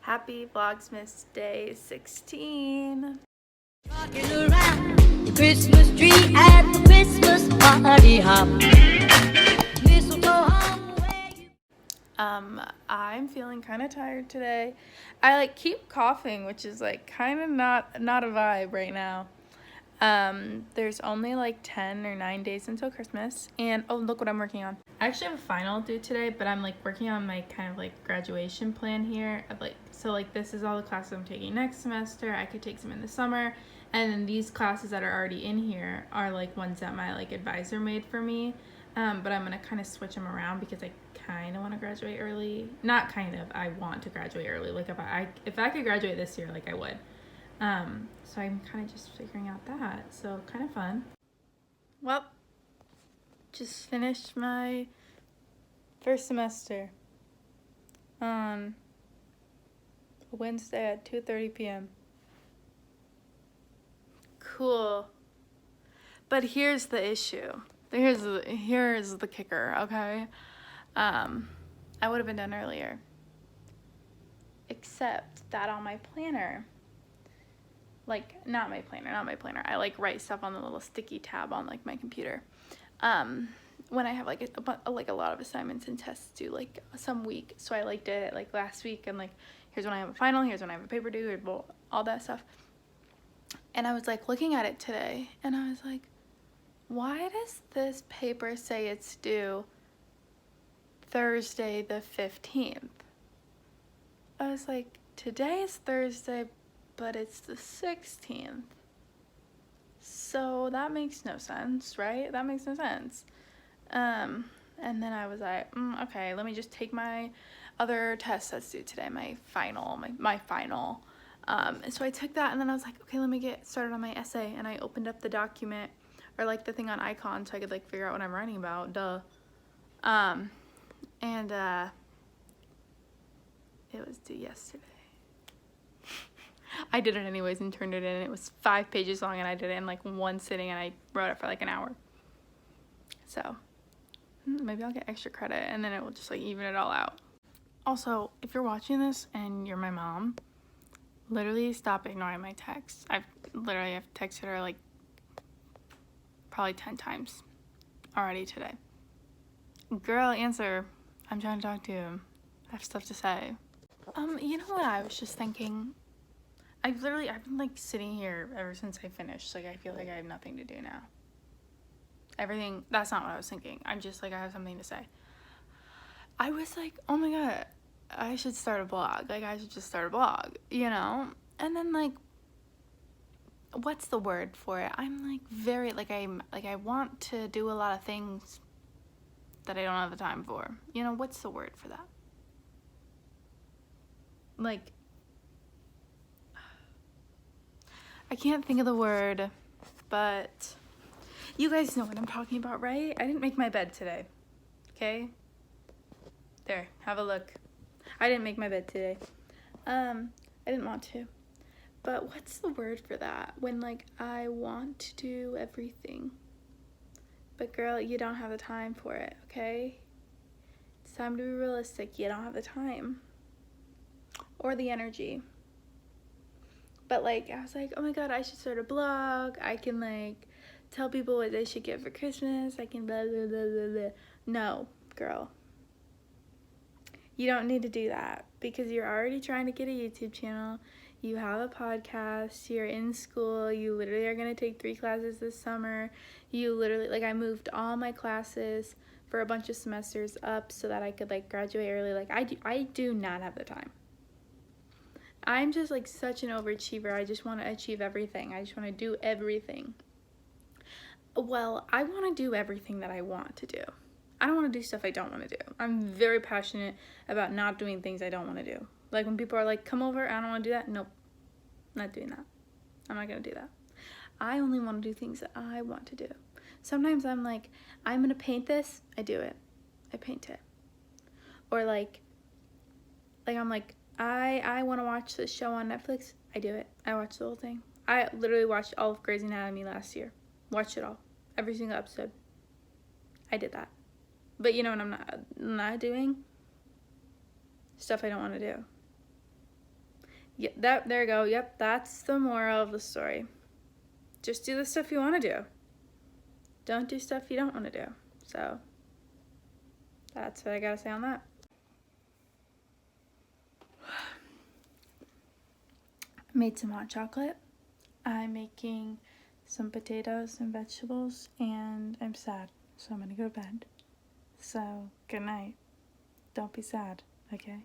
Happy Vlogsmas Day 16. Rocking around the Christmas tree at the Christmas party hop. Mistletoe hung where you... I'm feeling kind of tired today. I keep coughing, which is kind of not a vibe right now. There's only 10 or 9 days until Christmas, and oh, look what I'm working on. I actually have a final due today, but I'm working on my kind of graduation plan here. So this is all the classes I'm taking next semester. I could take some in the summer, and then these classes that are already in here are ones that my advisor made for me. But I'm gonna kind of switch them around because I kind of want to graduate early. Not kind of, I want to graduate early. If I could graduate this year, I would. So I'm kind of just figuring out that. So kind of fun. Well, just finished my first semester on a Wednesday at 2:30 p.m. Cool. But here's the issue. Here's the kicker, okay? I would have been done earlier. Except that on my planner, not my planner. I write stuff on the little sticky tab on my computer. When I have a lot of assignments and tests due some week. So I did it last week, and here's when I have a final, here's when I have a paper due, all that stuff. And I was looking at it today, and I was why does this paper say it's due Thursday the 15th? I was today is Thursday, but it's the 16th. So that makes no sense, right? That makes no sense. And then I was okay, let me just take my other test that's due today, my final. And so I took that, and then I was okay, let me get started on my essay. And I opened up the document, or the thing on Icon, so I could figure out what I'm writing about, duh. And it was due yesterday. I did it anyways and turned it in. It was 5 pages long, and I did it in one sitting, and I wrote it for an hour. So maybe I'll get extra credit, and then it will just even it all out. Also, if you're watching this and you're my mom, literally stop ignoring my texts. I've texted her probably 10 times already today. Girl, answer. I'm trying to talk to you. I have stuff to say. You know what I was just thinking? I've been sitting here ever since I finished. I feel I have nothing to do now. That's not what I was thinking. I'm just I have something to say. I was oh my god, I should start a blog. I should just start a blog, you know? And then what's the word for it? I'm very, I want to do a lot of things that I don't have the time for. You know, what's the word for that? I can't think of the word, but you guys know what I'm talking about, right? I didn't make my bed today, okay? There, have a look. I didn't make my bed today. I didn't want to. But what's the word for that? When, I want to do everything. But, girl, you don't have the time for it, okay? It's time to be realistic. You don't have the time. Or the energy. But, I was oh my god, I should start a blog. I can, tell people what they should get for Christmas. I can blah, blah, blah, blah, blah. No, girl. You don't need to do that because you're already trying to get a YouTube channel. You have a podcast. You're in school. You literally are going to take 3 classes this summer. You literally, I moved all my classes for a bunch of semesters up so that I could, graduate early. I do not have the time. I'm just, such an overachiever. I just want to achieve everything. I just want to do everything. Well, I want to do everything that I want to do. I don't want to do stuff I don't want to do. I'm very passionate about not doing things I don't want to do. When people are come over, I don't want to do that. Nope, not doing that. I'm not going to do that. I only want to do things that I want to do. Sometimes I'm I'm going to paint this. I do it. I paint it. Or I'm I want to watch this show on Netflix. I do it. I watch the whole thing. I literally watched all of Grey's Anatomy last year. Watched it all. Every single episode. I did that. But you know what I'm not doing? Stuff I don't want to do. Yeah, there you go. Yep, that's the moral of the story. Just do the stuff you want to do. Don't do stuff you don't want to do. So that's what I gotta say on that. I made some hot chocolate. I'm making some potatoes and vegetables, and I'm sad, so I'm gonna go to bed. So good night. Don't be sad, okay?